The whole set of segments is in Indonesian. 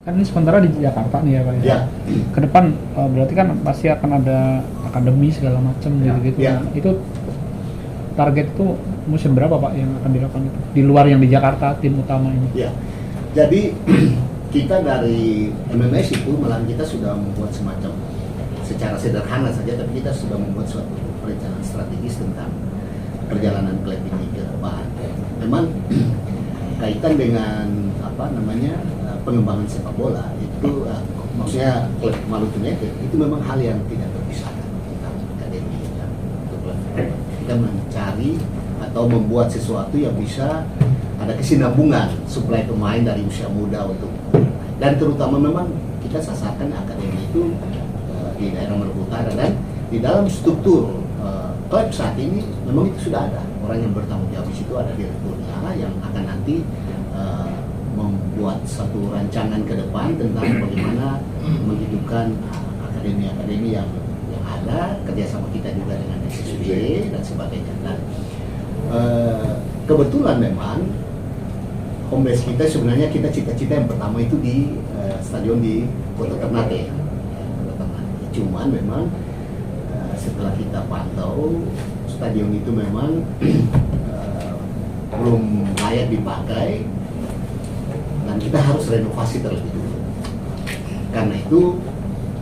Kan ini sementara di Jakarta nih ya Pak ya. Ya. Ke depan berarti kan pasti akan ada akademi segala macam gitu-gitu. Ya. Nah, itu target itu musim berapa Pak yang akan dilakukan itu? Di luar yang di Jakarta tim utama ini. Ya. Jadi kita dari MMS itu malah kita sudah membuat semacam secara sederhana saja, tapi kita sudah membuat suatu perencanaan strategis tentang perjalanan klub ini ke depan. Memang kaitan dengan pengembangan sepak bola itu maksudnya klub Maluku United itu memang hal yang tidak terpisahkan tentang akademi dan untuk klub. Kita mencari atau membuat sesuatu yang bisa ada kesinambungan suplai pemain dari usia muda untuk, dan terutama memang kita sasarkan akademi itu di daerah Maluku Utara, dan di dalam struktur klub saat ini memang itu sudah ada orang yang bertanggung jawab di situ, ada direkturnya yang akan nanti membuat satu rancangan ke depan tentang bagaimana menghidupkan akademi-akademi yang ada, kerjasama kita juga dengan SSB dan sebagainya. Dan kebetulan memang home base kita sebenarnya kita cita-cita yang pertama itu di stadion di Kota Ternate. Cuman memang setelah kita pantau stadion itu memang belum layak dipakai dan kita harus renovasi terlebih dulu. Karena itu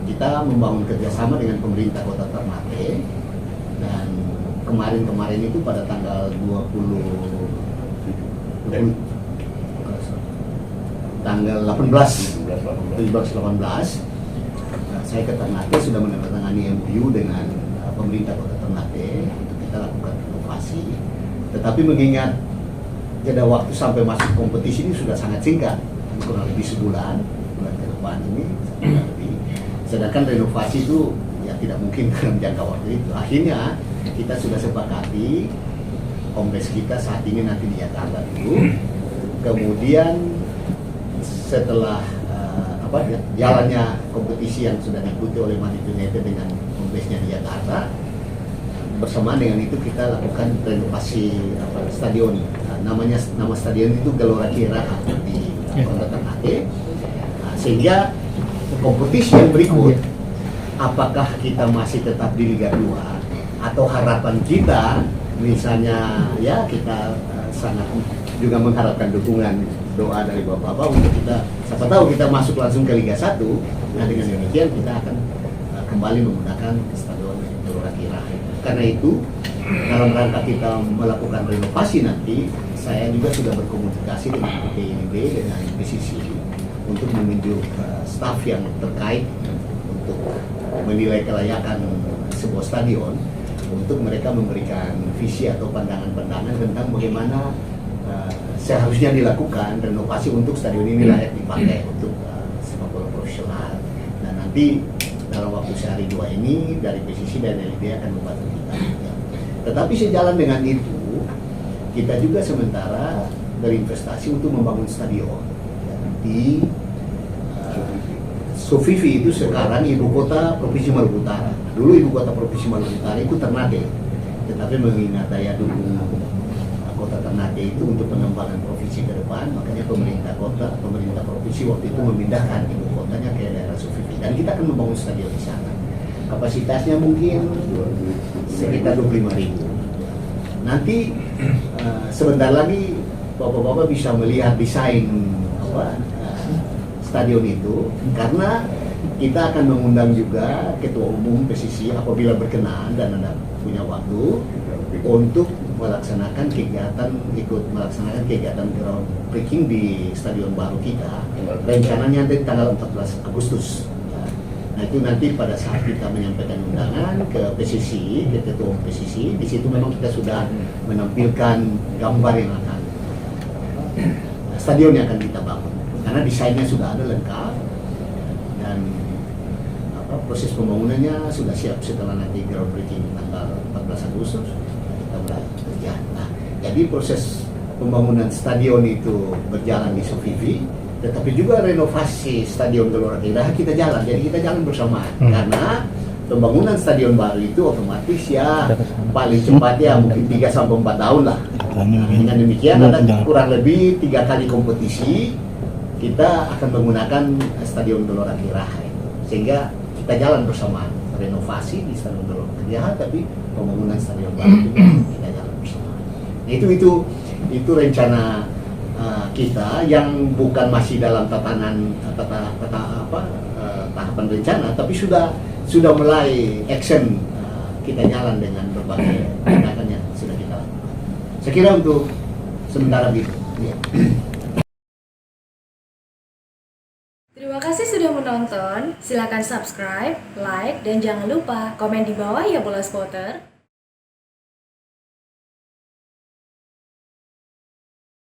kita membangun kerjasama dengan pemerintah Kota Ternate, dan kemarin itu pada tanggal 17-18 saya ke Ternate sudah menandatangani MOU dengan pemerintah Kota Ternate untuk kita lakukan renovasi. Tetapi mengingat jeda waktu sampai masuk kompetisi ini sudah sangat singkat, kurang lebih sebulan ke depan ini, sedangkan renovasi itu ya tidak mungkin dalam jangka waktu itu. Akhirnya kita sudah sepakati home base kita saat ini nanti di Jakarta dulu, kemudian setelah jalannya kompetisi yang sudah diikuti oleh Madrid United dengan home base-nya di Jakarta, bersamaan dengan itu kita lakukan renovasi stadion. Nama stadion itu Gelora Kiraha di Kota Ternate. Sehingga kompetisi yang berikut, apakah kita masih tetap di Liga 2 atau harapan kita misalnya ya kita sangat juga mengharapkan dukungan doa dari Bapak-Bapak untuk kita, siapa tahu kita masuk langsung ke Liga 1. Nah dengan demikian kita akan kembali menggunakan stadion Gelora Kiraha. Karena itu dalam rangka kita melakukan renovasi nanti, saya juga sudah berkomunikasi dengan PINB dengan PCC untuk menunjuk staf yang terkait untuk menilai kelayakan sebuah stadion, untuk mereka memberikan visi atau pandangan-pandangan tentang bagaimana seharusnya dilakukan renovasi untuk stadion ini layak dipakai untuk sepak bola profesional. Dan nanti dalam waktu sehari dua ini dari PCC dan LIB akan membantu kita. Tetapi sejalan dengan itu, kita juga sementara berinvestasi untuk membangun stadion di Sofifi. Itu sekarang ibu kota Provinsi Maluku Utara. Dulu ibu kota Provinsi Maluku Utara itu Ternate, tetapi mengingat daya dukung Kota Ternate itu untuk pengembangan provinsi ke depan, makanya pemerintah provinsi waktu itu memindahkan ibu kotanya ke daerah Sofifi, dan kita akan membangun stadion di sana. Kapasitasnya mungkin sekitar 25.000. Nanti sebentar lagi Bapak-bapak bisa melihat desain stadion itu, karena kita akan mengundang juga ketua umum PCC apabila berkenan dan Anda punya waktu untuk melaksanakan kegiatan groundbreaking di stadion baru kita. Rencananya nanti tanggal 14 Agustus. Nah itu nanti pada saat kita menyampaikan undangan ke PCC, ke ketua umum PCC, di situ memang kita sudah menampilkan gambar yang akan stadion yang akan kita bangun, karena desainnya sudah ada lengkap dan proses pembangunannya sudah siap. Setelah nanti groundbreaking tanggal 14 Agustus kita mulai kerja. Nah, jadi proses pembangunan stadion itu berjalan di Sofifi, tetapi juga renovasi stadion Gelora Kiraha kita jalan. Jadi kita jalan bersamaan karena pembangunan stadion baru itu otomatis ya paling cepat ya mungkin 3-4 tahun lah. Dengan demikian ada kurang lebih 3 kali kompetisi kita akan menggunakan Stadion Gelora Kiraha itu, sehingga kita jalan bersama renovasi di Stadion Gelora Kiraha, tapi pembangunan stadion baru juga kita jalan bersama. Nah, itu rencana kita yang bukan masih dalam tahapan rencana, tapi sudah mulai action, kita jalan dengan berbagai tindakan yang sudah kita lakukan. Saya kira untuk sementara gitu. Ya. Terima kasih sudah menonton. Silakan subscribe, like, dan jangan lupa komen di bawah ya Bola Spotter.